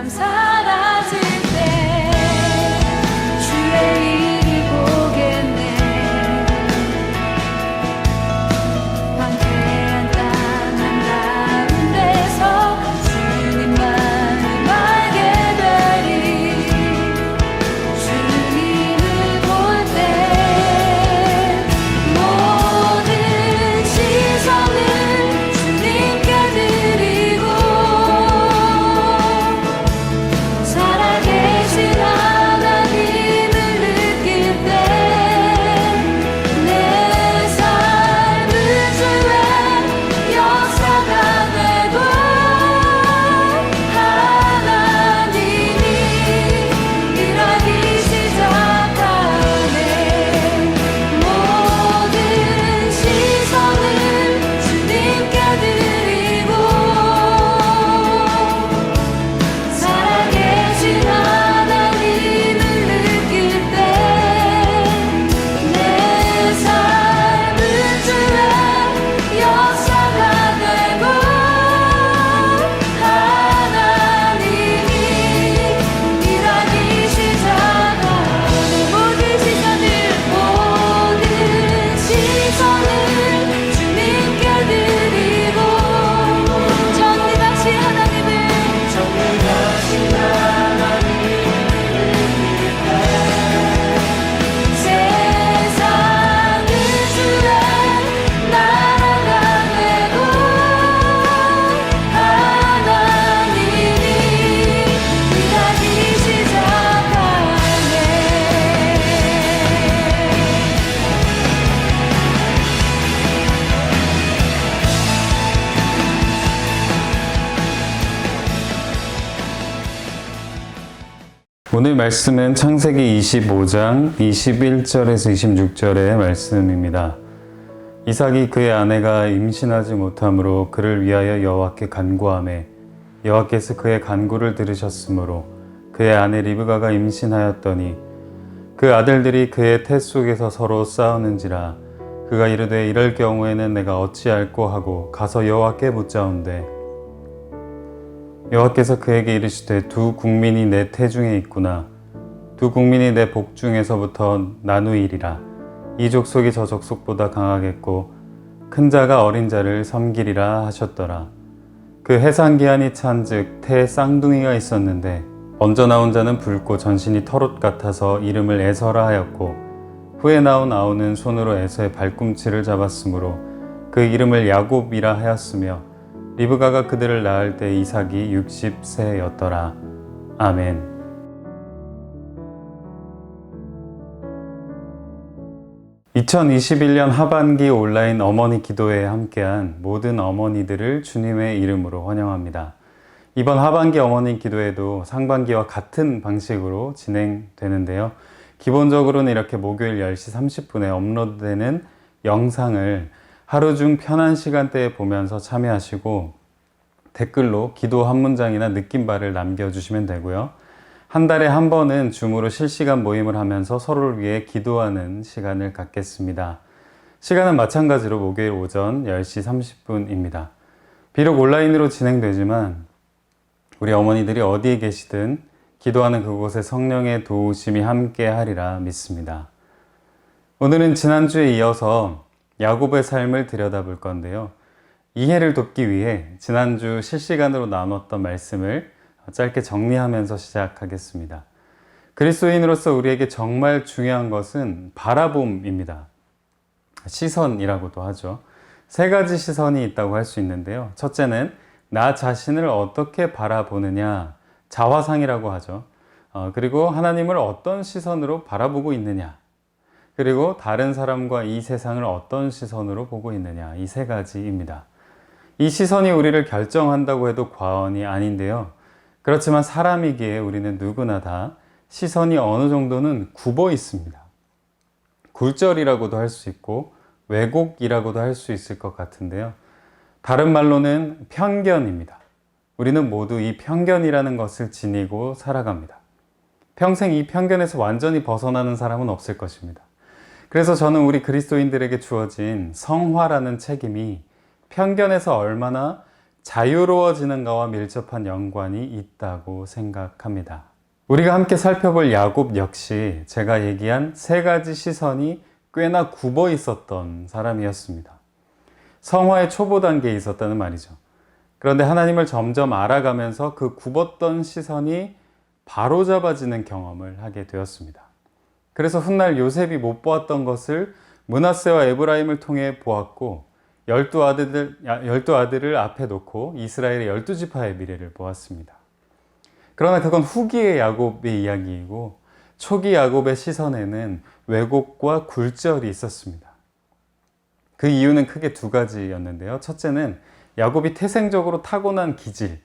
사라질 때 주의 일을 보겠네. 황폐한 땅 한가운데서 주님만을 알게 되리. 주님을 볼 때 모든 시선을 주님께 드리고 살아계신 하나님을 느낄 때 내 삶은 주의 역사가 되고 하나님이 일하기 시작하네. 모든 시선을 주님께 드리고 살아계신 하나님을 느낄 때 내 삶은 주의 역사가 되고 하나님이 일하기 시작하네. 모든 시선을 주님께 드리고 전능하신 하나님을 세상은 주의 나라가 되고 하나님이 일하기 시작하네. 오늘 말씀은 창세기 25장 21절에서 26절의 말씀입니다. 이삭이 그의 아내가 임신하지 못하므로 그를 위하여 여호와께 간구하매 여호와께서 그의 간구를 들으셨으므로 그의 아내 리브가가 임신하였더니 그 아들들이 그의 태 속에서 서로 싸우는지라 그가 이르되 이럴 경우에는 내가 어찌할꼬 하고 가서 여호와께 묻자온대 여호와께서 그에게 이르시되 두 국민이 내 태중에 있구나. 두 국민이 내 복 중에서부터 나누이리라. 이 족속이 저 족속보다 강하겠고 큰 자가 어린 자를 섬기리라 하셨더라. 그 해산기한이 찬즉 태에 쌍둥이가 있었는데 먼저 나온 자는 붉고 전신이 털옷 같아서 이름을 에서라 하였고 후에 나온 아우는 손으로 에서의 발꿈치를 잡았으므로 그 이름을 야곱이라 하였으며 리브가가 그들을 낳을 때 이삭이 60세였더라. 아멘. (2021년) 하반기 온라인 어머니 기도회에 함께한 모든 어머니들을 주님의 이름으로 환영합니다. 이번 하반기 어머니 기도회도 상반기와 같은 방식으로 진행되는데요. 기본적으로는 이렇게 목요일 10시 30분에 업로드되는 영상을 하루 중 편한 시간대에 보면서 참여하시고 댓글로 기도 한 문장이나 느낀 바를 남겨주시면 되고요. 한 달에 한 번은 줌으로 실시간 모임을 하면서 서로를 위해 기도하는 시간을 갖겠습니다. 시간은 마찬가지로 목요일 오전 10시 30분입니다. 비록 온라인으로 진행되지만 우리 어머니들이 어디에 계시든 기도하는 그곳에 성령의 도우심이 함께 하리라 믿습니다. 오늘은 지난주에 이어서 야곱의 삶을 들여다볼 건데요. 이해를 돕기 위해 지난주 실시간으로 나눴던 말씀을 짧게 정리하면서 시작하겠습니다. 그리스도인으로서 우리에게 정말 중요한 것은 바라봄입니다. 시선이라고도 하죠. 세 가지 시선이 있다고 할 수 있는데요. 첫째는 나 자신을 어떻게 바라보느냐, 자화상이라고 하죠. 그리고 하나님을 어떤 시선으로 바라보고 있느냐, 그리고 다른 사람과 이 세상을 어떤 시선으로 보고 있느냐, 이 세 가지입니다. 이 시선이 우리를 결정한다고 해도 과언이 아닌데요. 그렇지만 사람이기에 우리는 누구나 다 시선이 어느 정도는 굽어 있습니다. 굴절이라고도 할 수 있고 왜곡이라고도 할 수 있을 것 같은데요. 다른 말로는 편견입니다. 우리는 모두 이 편견이라는 것을 지니고 살아갑니다. 평생 이 편견에서 완전히 벗어나는 사람은 없을 것입니다. 그래서 저는 우리 그리스도인들에게 주어진 성화라는 책임이 편견에서 얼마나 자유로워지는가와 밀접한 연관이 있다고 생각합니다. 우리가 함께 살펴볼 야곱 역시 제가 얘기한 세 가지 시선이 꽤나 굽어 있었던 사람이었습니다. 성화의 초보 단계에 있었다는 말이죠. 그런데 하나님을 점점 알아가면서 그 굽었던 시선이 바로잡아지는 경험을 하게 되었습니다. 그래서 훗날 요셉이 못 보았던 것을 므낫세와 에브라임을 통해 보았고 12아들을 앞에 놓고 이스라엘의 12지파의 미래를 보았습니다. 그러나 그건 후기의 야곱의 이야기이고 초기 야곱의 시선에는 왜곡과 굴절이 있었습니다. 그 이유는 크게 두 가지였는데요. 첫째는 야곱이 태생적으로 타고난 기질,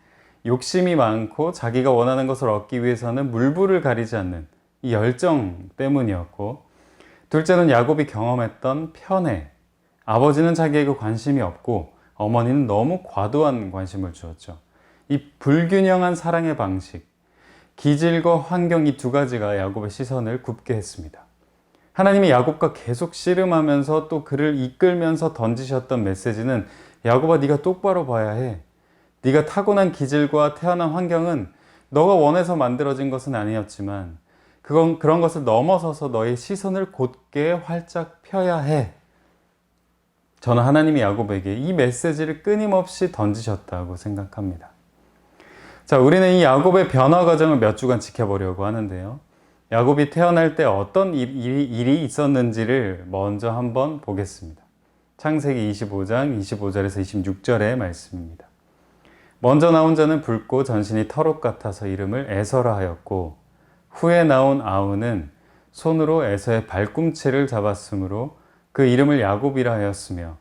욕심이 많고 자기가 원하는 것을 얻기 위해서는 물불을 가리지 않는 이 열정 때문이었고, 둘째는 야곱이 경험했던 편애. 아버지는 자기에게 관심이 없고 어머니는 너무 과도한 관심을 주었죠. 이 불균형한 사랑의 방식, 기질과 환경 이 두 가지가 야곱의 시선을 굽게 했습니다. 하나님이 야곱과 계속 씨름하면서 또 그를 이끌면서 던지셨던 메시지는 야곱아, 네가 똑바로 봐야 해. 네가 타고난 기질과 태어난 환경은 너가 원해서 만들어진 것은 아니었지만 그런 것을 넘어서서 너의 시선을 곧게 활짝 펴야 해. 저는 하나님이 야곱에게 이 메시지를 끊임없이 던지셨다고 생각합니다. 자, 우리는 이 야곱의 변화 과정을 몇 주간 지켜보려고 하는데요. 야곱이 태어날 때 어떤 일이 있었는지를 먼저 한번 보겠습니다. 창세기 25장 25절에서 26절의 말씀입니다. 먼저 나온 자는 붉고 전신이 털옷 같아서 이름을 에서라 하였고, 후에 나온 아우는 손으로 에서의 발꿈치를 잡았으므로 그 이름을 야곱이라 하였으며,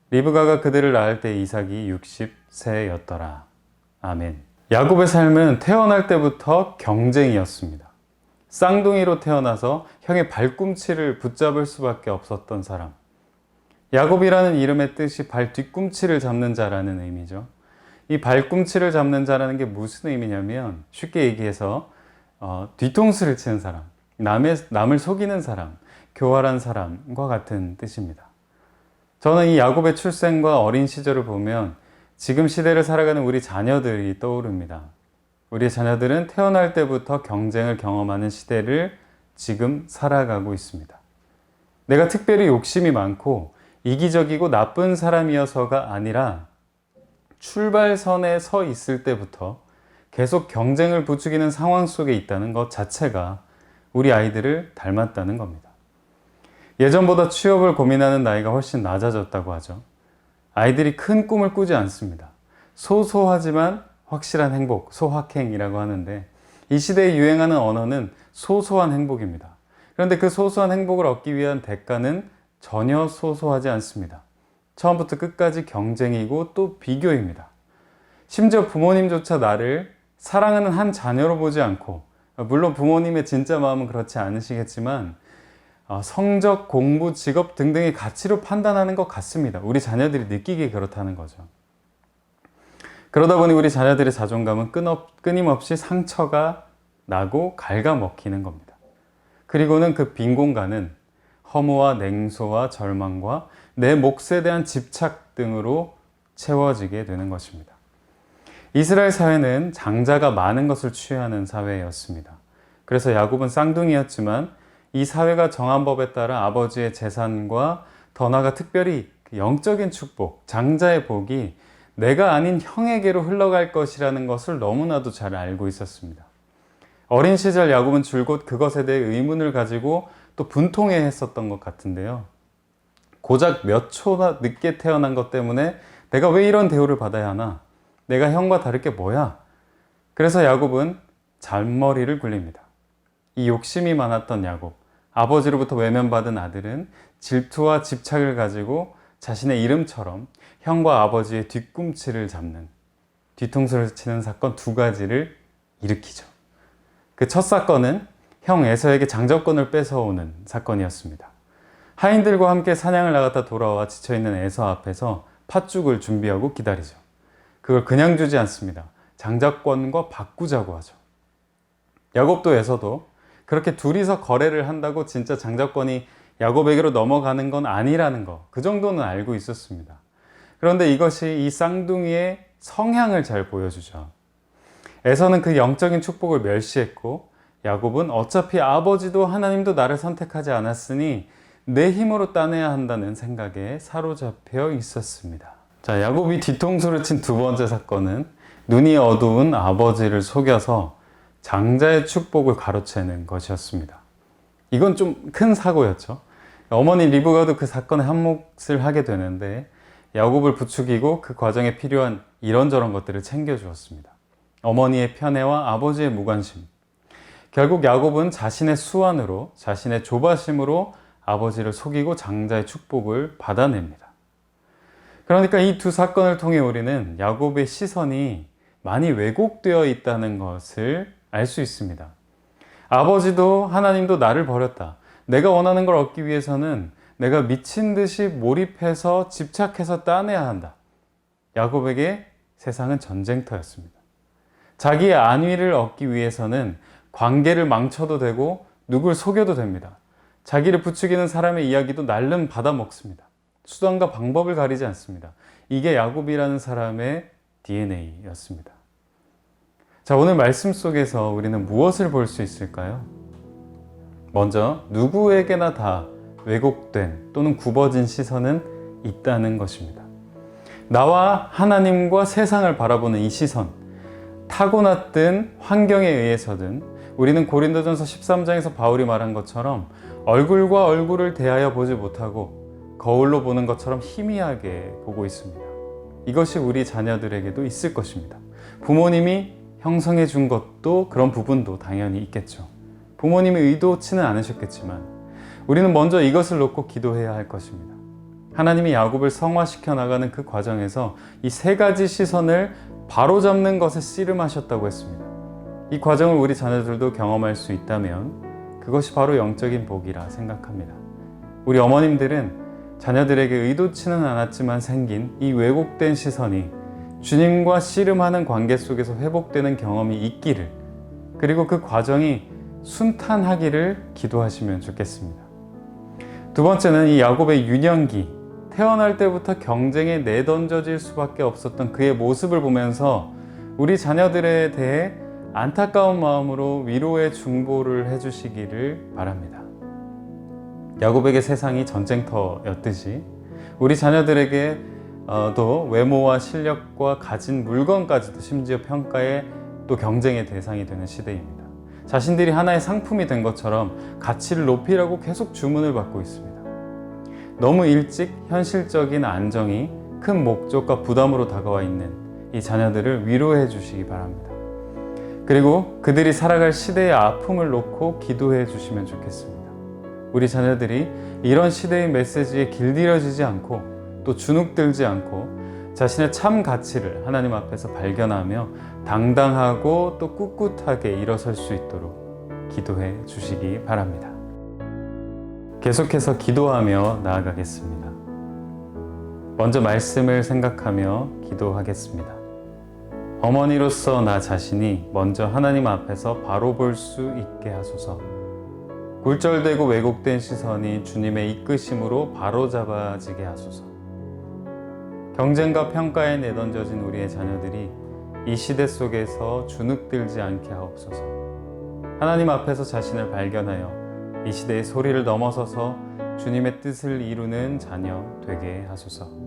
리브가가 그들을 낳을 때 이삭이 60세였더라. 아멘. 야곱의 삶은 태어날 때부터 경쟁이었습니다. 쌍둥이로 태어나서 형의 발꿈치를 붙잡을 수밖에 없었던 사람. 야곱이라는 이름의 뜻이 발 뒤꿈치를 잡는 자라는 의미죠. 이 발꿈치를 잡는 자라는 게 무슨 의미냐면, 쉽게 얘기해서 뒤통수를 치는 사람, 남을 속이는 사람, 교활한 사람과 같은 뜻입니다. 저는 이 야곱의 출생과 어린 시절을 보면 지금 시대를 살아가는 우리 자녀들이 떠오릅니다. 우리 자녀들은 태어날 때부터 경쟁을 경험하는 시대를 지금 살아가고 있습니다. 내가 특별히 욕심이 많고 이기적이고 나쁜 사람이어서가 아니라 출발선에 서 있을 때부터 계속 경쟁을 부추기는 상황 속에 있다는 것 자체가 우리 아이들을 닮았다는 겁니다. 예전보다 취업을 고민하는 나이가 훨씬 낮아졌다고 하죠. 아이들이 큰 꿈을 꾸지 않습니다. 소소하지만 확실한 행복, 소확행이라고 하는데, 이 시대에 유행하는 언어는 소소한 행복입니다. 그런데 그 소소한 행복을 얻기 위한 대가는 전혀 소소하지 않습니다. 처음부터 끝까지 경쟁이고 또 비교입니다. 심지어 부모님조차 나를 사랑하는 한 자녀로 보지 않고, 물론 부모님의 진짜 마음은 그렇지 않으시겠지만 성적, 공부, 직업 등등의 가치로 판단하는 것 같습니다. 우리 자녀들이 느끼기에 그렇다는 거죠. 그러다 보니 우리 자녀들의 자존감은 끊임없이 상처가 나고 갉아먹히는 겁니다. 그리고는 그 빈 공간은 허무와 냉소와 절망과 내 몫에 대한 집착 등으로 채워지게 되는 것입니다. 이스라엘 사회는 장자가 많은 것을 취하는 사회였습니다. 그래서 야곱은 쌍둥이였지만 이 사회가 정한 법에 따라 아버지의 재산과 더 나아가 특별히 영적인 축복, 장자의 복이 내가 아닌 형에게로 흘러갈 것이라는 것을 너무나도 잘 알고 있었습니다. 어린 시절 야곱은 줄곧 그것에 대해 의문을 가지고 또 분통해 했었던 것 같은데요. 고작 몇 초나 늦게 태어난 것 때문에 내가 왜 이런 대우를 받아야 하나? 내가 형과 다를 게 뭐야? 그래서 야곱은 잔머리를 굴립니다. 이 욕심이 많았던 야곱, 아버지로부터 외면받은 아들은 질투와 집착을 가지고 자신의 이름처럼 형과 아버지의 뒤꿈치를 잡는, 뒤통수를 치는 사건 두 가지를 일으키죠. 그 첫 사건은 형 에서에게 장자권을 뺏어오는 사건이었습니다. 하인들과 함께 사냥을 나갔다 돌아와 지쳐있는 에서 앞에서 팥죽을 준비하고 기다리죠. 그걸 그냥 주지 않습니다. 장자권과 바꾸자고 하죠. 야곱도 에서도 그렇게 둘이서 거래를 한다고 진짜 장자권이 야곱에게로 넘어가는 건 아니라는 거, 그 정도는 알고 있었습니다. 그런데 이것이 이 쌍둥이의 성향을 잘 보여주죠. 에서는 그 영적인 축복을 멸시했고, 야곱은 어차피 아버지도 하나님도 나를 선택하지 않았으니 내 힘으로 따내야 한다는 생각에 사로잡혀 있었습니다. 자, 야곱이 뒤통수를 친 두 번째 사건은 눈이 어두운 아버지를 속여서 장자의 축복을 가로채는 것이었습니다. 이건 좀 큰 사고였죠. 어머니 리브가도 그 사건에 한몫을 하게 되는데, 야곱을 부추기고 그 과정에 필요한 이런저런 것들을 챙겨주었습니다. 어머니의 편애와 아버지의 무관심. 결국 야곱은 자신의 수완으로, 자신의 조바심으로 아버지를 속이고 장자의 축복을 받아냅니다. 그러니까 이 두 사건을 통해 우리는 야곱의 시선이 많이 왜곡되어 있다는 것을 알 수 있습니다. 아버지도 하나님도 나를 버렸다. 내가 원하는 걸 얻기 위해서는 내가 미친 듯이 몰입해서 집착해서 따내야 한다. 야곱에게 세상은 전쟁터였습니다. 자기의 안위를 얻기 위해서는 관계를 망쳐도 되고 누굴 속여도 됩니다. 자기를 부추기는 사람의 이야기도 날름 받아먹습니다. 수단과 방법을 가리지 않습니다. 이게 야곱이라는 사람의 DNA였습니다. 자, 오늘 말씀 속에서 우리는 무엇을 볼 수 있을까요? 먼저 누구에게나 다 왜곡된 또는 굽어진 시선은 있다는 것입니다. 나와 하나님과 세상을 바라보는 이 시선, 타고났든 환경에 의해서든 우리는 고린도전서 13장에서 바울이 말한 것처럼 얼굴과 얼굴을 대하여 보지 못하고 거울로 보는 것처럼 희미하게 보고 있습니다. 이것이 우리 자녀들에게도 있을 것입니다. 부모님이 형성해 준 것도 그런 부분도 당연히 있겠죠. 부모님이 의도치는 않으셨겠지만 우리는 먼저 이것을 놓고 기도해야 할 것입니다. 하나님이 야곱을 성화시켜 나가는 그 과정에서 이 세 가지 시선을 바로잡는 것에 씨름하셨다고 했습니다. 이 과정을 우리 자녀들도 경험할 수 있다면 그것이 바로 영적인 복이라 생각합니다. 우리 어머님들은 자녀들에게 의도치는 않았지만 생긴 이 왜곡된 시선이 주님과 씨름하는 관계 속에서 회복되는 경험이 있기를, 그리고 그 과정이 순탄하기를 기도하시면 좋겠습니다. 두 번째는 이 야곱의 유년기, 태어날 때부터 경쟁에 내던져질 수밖에 없었던 그의 모습을 보면서 우리 자녀들에 대해 안타까운 마음으로 위로의 중보를 해주시기를 바랍니다. 야곱에게 세상이 전쟁터였듯이 우리 자녀들에게 또 외모와 실력과 가진 물건까지도 심지어 평가의 또 경쟁의 대상이 되는 시대입니다. 자신들이 하나의 상품이 된 것처럼 가치를 높이라고 계속 주문을 받고 있습니다. 너무 일찍 현실적인 안정이 큰 목적과 부담으로 다가와 있는 이 자녀들을 위로해 주시기 바랍니다. 그리고 그들이 살아갈 시대의 아픔을 놓고 기도해 주시면 좋겠습니다. 우리 자녀들이 이런 시대의 메시지에 길들여지지 않고 또 주눅들지 않고 자신의 참 가치를 하나님 앞에서 발견하며 당당하고 또 꿋꿋하게 일어설 수 있도록 기도해 주시기 바랍니다. 계속해서 기도하며 나아가겠습니다. 먼저 말씀을 생각하며 기도하겠습니다. 어머니로서 나 자신이 먼저 하나님 앞에서 바로 볼 수 있게 하소서. 굴절되고 왜곡된 시선이 주님의 이끄심으로 바로잡아지게 하소서. 경쟁과 평가에 내던져진 우리의 자녀들이 이 시대 속에서 주눅들지 않게 하옵소서. 하나님 앞에서 자신을 발견하여 이 시대의 소리를 넘어서서 주님의 뜻을 이루는 자녀 되게 하소서.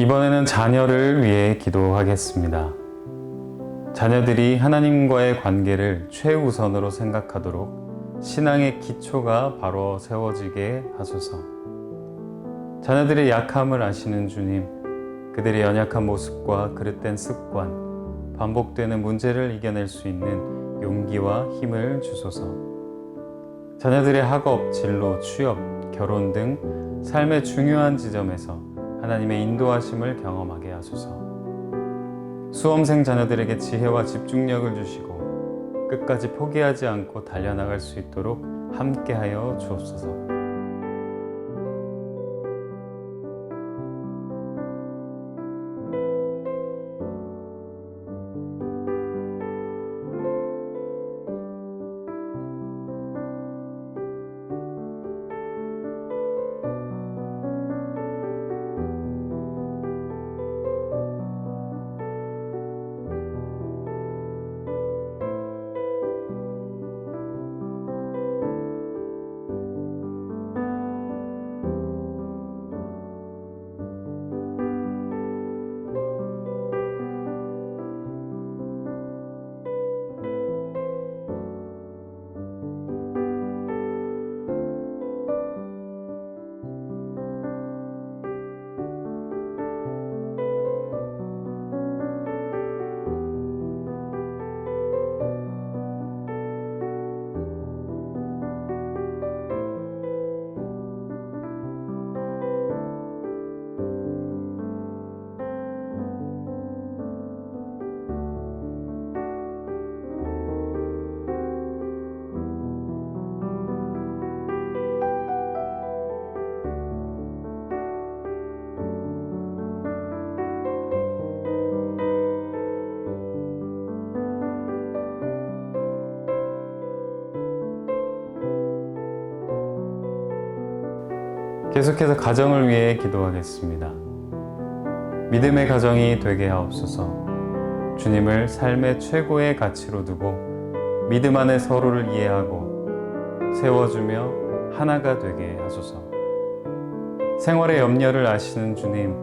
이번에는 자녀를 위해 기도하겠습니다. 자녀들이 하나님과의 관계를 최우선으로 생각하도록 신앙의 기초가 바로 세워지게 하소서. 자녀들의 약함을 아시는 주님, 그들의 연약한 모습과 그릇된 습관, 반복되는 문제를 이겨낼 수 있는 용기와 힘을 주소서. 자녀들의 학업, 진로, 취업, 결혼 등 삶의 중요한 지점에서 하나님의 인도하심을 경험하게 하소서. 수험생 자녀들에게 지혜와 집중력을 주시고 끝까지 포기하지 않고 달려나갈 수 있도록 함께하여 주옵소서. 계속해서 가정을 위해 기도하겠습니다. 믿음의 가정이 되게 하옵소서. 주님을 삶의 최고의 가치로 두고 믿음 안에 서로를 이해하고 세워주며 하나가 되게 하소서. 생활의 염려를 아시는 주님,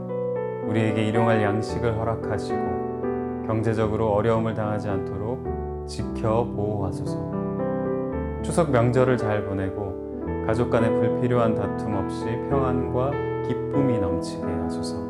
우리에게 일용할 양식을 허락하시고 경제적으로 어려움을 당하지 않도록 지켜 보호하소서. 추석 명절을 잘 보내고 가족 간의 불필요한 다툼 없이 평안과 기쁨이 넘치게 하소서.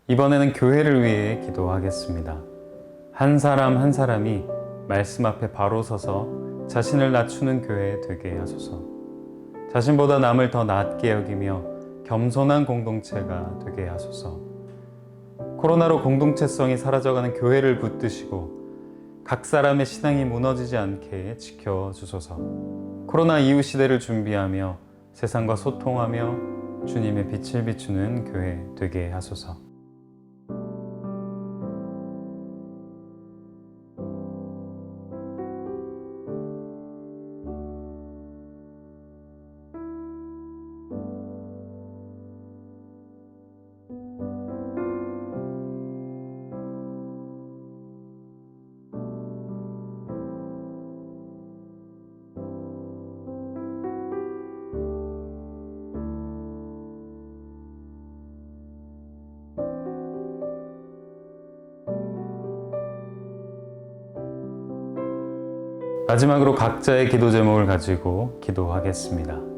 이번에는 교회를 위해 기도하겠습니다. 한 사람 한 사람이 말씀 앞에 바로 서서 자신을 낮추는 교회 되게 하소서. 자신보다 남을 더 낮게 여기며 겸손한 공동체가 되게 하소서. 코로나로 공동체성이 사라져가는 교회를 붙드시고 각 사람의 신앙이 무너지지 않게 지켜주소서. 코로나 이후 시대를 준비하며 세상과 소통하며 주님의 빛을 비추는 교회 되게 하소서. 마지막으로 각자의 기도 제목을 가지고 기도하겠습니다.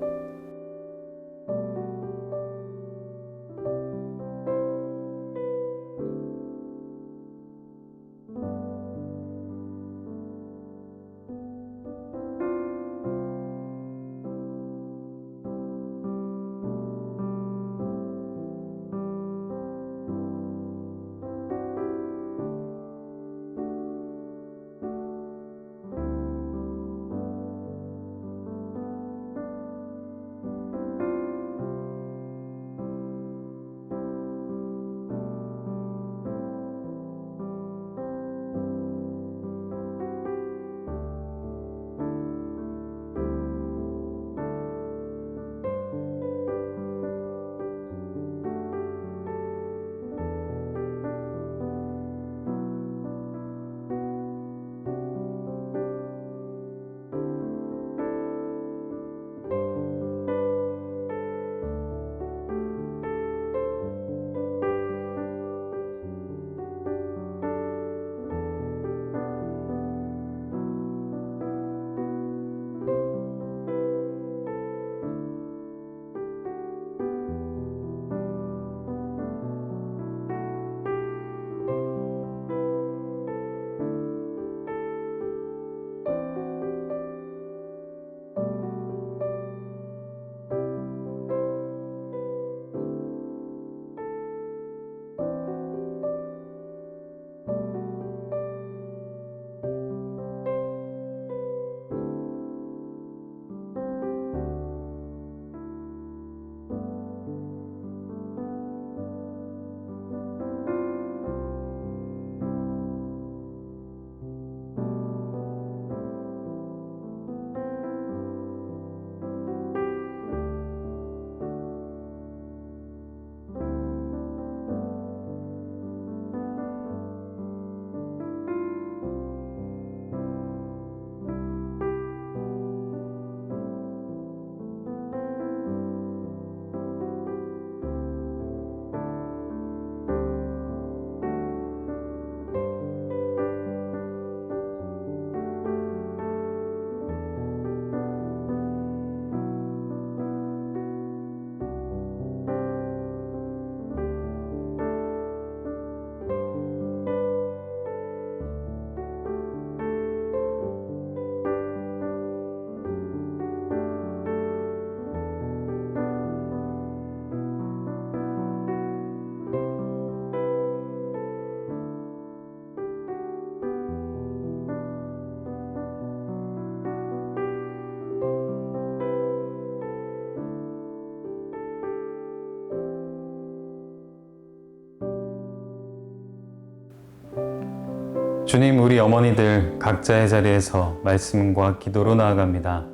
주님, 우리 어머니들 각자의 자리에서 말씀과 기도로 나아갑니다.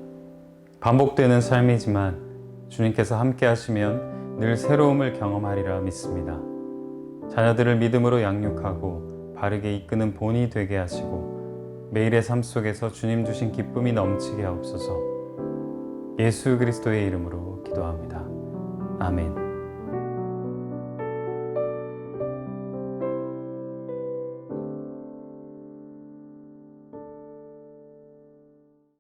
반복되는 삶이지만 주님께서 함께 하시면 늘 새로움을 경험하리라 믿습니다. 자녀들을 믿음으로 양육하고 바르게 이끄는 본이 되게 하시고 매일의 삶 속에서 주님 주신 기쁨이 넘치게 하옵소서. 예수 그리스도의 이름으로 기도합니다. 아멘.